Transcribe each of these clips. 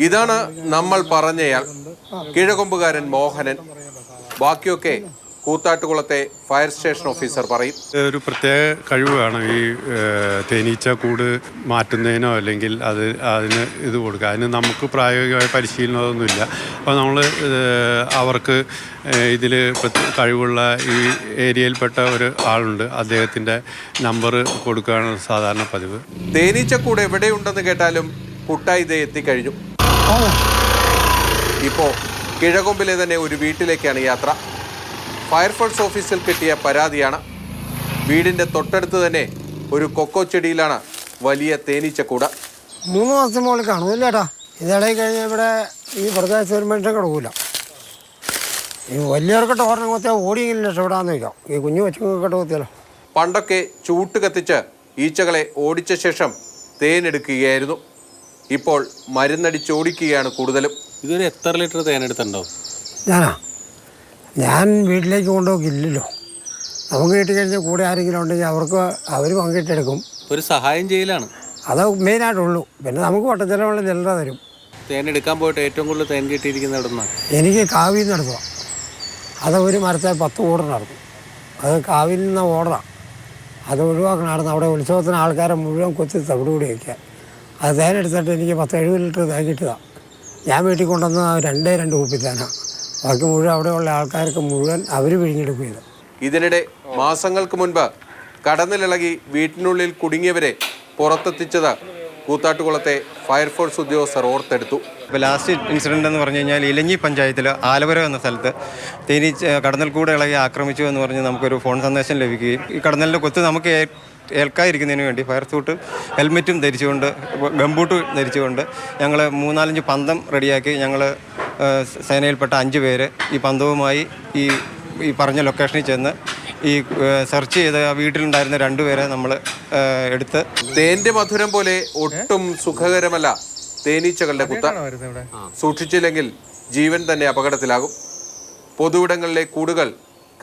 ഇതാണ് നമ്മൾ പറഞ്ഞയാൾ, കീഴകൊമ്പുകാരൻ മോഹനൻ. ബാക്കിയൊക്കെ കൂത്താട്ടുകുളത്തെ ഫയർ സ്റ്റേഷൻ ഓഫീസർ പറയും. ഒരു പ്രത്യേക കഴിവ് വേണം ഈ തേനീച്ച കൂട് മാറ്റുന്നതിനോ അല്ലെങ്കിൽ അതിന് ഇത് കൊടുക്കുക. അതിന് നമുക്ക് പ്രായോഗികമായ പരിശീലനമൊന്നുമില്ല. അപ്പോൾ നമ്മൾ അവർക്ക് ഇതിൽ കഴിവുള്ള ഈ ഏരിയയിൽപ്പെട്ട ഒരു ആളുണ്ട്, അദ്ദേഹത്തിൻ്റെ നമ്പർ കൊടുക്കുകയാണ് സാധാരണ പതിവ്. തേനീച്ചക്കൂട് എവിടെയുണ്ടെന്ന് കേട്ടാലും കുട്ടായി ഇതേ എത്തിക്കഴിഞ്ഞു. ഇപ്പോൾ കിഴകൊമ്പിലെ തന്നെ ഒരു വീട്ടിലേക്കാണ് യാത്ര. ഫയർഫോഴ്സ് ഓഫീസിൽ കിട്ടിയ പരാതിയാണ്. വീടിൻ്റെ തൊട്ടടുത്ത് തന്നെ ഒരു കൊക്കോ ചെടിയിലാണ് വലിയ തേനീച്ചക്കൂട്. 3 മാസത്തിന് മുകളിൽ കാണുമില്ല ചേട്ടാ. ഇതിടയിൽ കഴിഞ്ഞാൽ ഇവിടെ ഈ പ്രദേശത്ത് ഒരു മനുഷ്യൻ കിടക്കൂല. ഈ വലിയവർക്കിട്ട് ഓർണം കൊത്തിയാൽ ഓടിയെങ്കിലും രക്ഷപ്പെടാമെന്ന് വയ്ക്കാം. ഈ കുഞ്ഞു കൊച്ചുങ്ങൾക്കിട്ട് കൊത്തിയാലോ. പണ്ടൊക്കെ ചൂട്ട് കത്തിച്ച് ഈച്ചകളെ ഓടിച്ച ശേഷം തേനെടുക്കുകയായിരുന്നു. ഇപ്പോൾ മരുന്നടിച്ചോടിക്കുകയാണ് കൂടുതലും. ഇതൊരു എത്ര ലിറ്റർ തേനെടുത്തുണ്ടോ? ഞാൻ വീട്ടിലേക്ക് കൊണ്ടുപോകില്ലല്ലോ. നമുക്ക് കിട്ടിക്കഴിഞ്ഞാൽ കൂടെ ആരെങ്കിലും ഉണ്ടെങ്കിൽ അവർ പങ്കിട്ടെടുക്കും. ഒരു സഹായം ചെയ്യലാണ് അത് മെയിനായിട്ടുള്ളൂ. പിന്നെ നമുക്ക് വട്ടച്ചിലവുള്ള ചില്ലറ തരും. തേനെടുക്കാൻ പോയിട്ട് ഏറ്റവും കൂടുതൽ തേൻ കിട്ടിയിരിക്കുന്ന എവിടെ നിന്നാണ്? എനിക്ക് കാവിൽ നിന്ന് നടത്തുക. അത് ഒരു മരത്തെ 10 ഓർഡർ നടത്തും. അത് കാവിൽ നിന്ന് ഓർഡറാണ്. അത് ഒഴിവാക്കണമായിരുന്നു. അവിടെ ഉത്സവത്തിന് ആൾക്കാരെ മുഴുവൻ കൊത്തി തവിടുകൂടി വയ്ക്കുക. അത് തേനെടുത്തിട്ട് എനിക്ക് 10-70 ലിറ്റർ തേൻ കിട്ടുക. ഞാൻ വീട്ടിൽ കൊണ്ടുവന്ന 2 കുപ്പി തേനാണ്. ബാക്കി മുഴുവൻ അവിടെയുള്ള ആൾക്കാർക്ക് മുഴുവൻ അവർ പിഴിഞ്ഞെടുക്കുകയത്. ഇതിനിടെ മാസങ്ങൾക്ക് മുൻപ് കടന്നിലിളകി വീട്ടിനുള്ളിൽ കുടുങ്ങിയവരെ പുറത്തെത്തിച്ചത് കൂത്താട്ടുകുളത്തെ ഫയർഫോഴ്സ് ഉദ്യോഗസ്ഥർ ഓർത്തെടുത്തു. ഇപ്പോൾ ലാസ്റ്റ് ഇൻസിഡൻ്റ് എന്ന് പറഞ്ഞു കഴിഞ്ഞാൽ ഇലഞ്ഞി പഞ്ചായത്തിൽ ആലവര എന്ന സ്ഥലത്ത് കടന്നൽ കൂടെ ഇളകി ആക്രമിച്ചു എന്ന് പറഞ്ഞ് നമുക്കൊരു ഫോൺ സന്ദേശം ലഭിക്കുകയും ഈ കടന്നലിൻ്റെ കൊത്ത് നമുക്ക് ഏൽക്കാതിരിക്കുന്നതിന് വേണ്ടി ഫയർ സൂട്ട് ഹെൽമെറ്റും ധരിച്ചുകൊണ്ട് ഗംബൂട്ട് ധരിച്ചുകൊണ്ട് ഞങ്ങൾ 3-4 പന്തം റെഡിയാക്കി ഞങ്ങൾ സേനയിൽപ്പെട്ട 5 പേര് ഈ പന്തവുമായി ഈ പറഞ്ഞ ലൊക്കേഷനിൽ ചെന്ന് ഈ സെർച്ച് ചെയ്ത് ആ വീട്ടിലുണ്ടായിരുന്ന 2 പേരെ നമ്മൾ എടുത്ത്. തേന്റെ മധുരം പോലെ ഒട്ടും സുഖകരമല്ല തേനീച്ചകളുടെ കുത്ത. സൂക്ഷിച്ചില്ലെങ്കിൽ ജീവൻ തന്നെ അപകടത്തിലാകും. പൊതുവിടങ്ങളിലെ കൂടുകൾ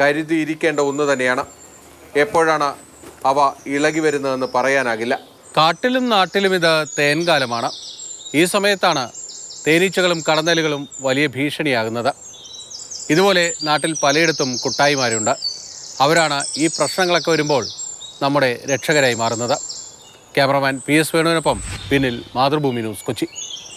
കരുതിയിരിക്കേണ്ട ഒന്ന് തന്നെയാണ്. എപ്പോഴാണ് അവ ഇളകി വരുന്നതെന്ന് പറയാനാകില്ല. കാട്ടിലും നാട്ടിലും ഇത് തേൻകാലമാണ്. ഈ സമയത്താണ് തേനീച്ചകളും കടന്നലുകളും വലിയ ഭീഷണിയാകുന്നത്. ഇതുപോലെ നാട്ടിൽ പലയിടത്തും കുട്ടായിമാരുണ്ട്. അവരാണ് ഈ പ്രശ്നങ്ങളൊക്കെ വരുമ്പോൾ നമ്മുടെ രക്ഷകരായി മാറുന്നത്. ക്യാമറമാൻ PS വേണുവിനൊപ്പം പിന്നിൽ മാതൃഭൂമി ന്യൂസ്, കൊച്ചി.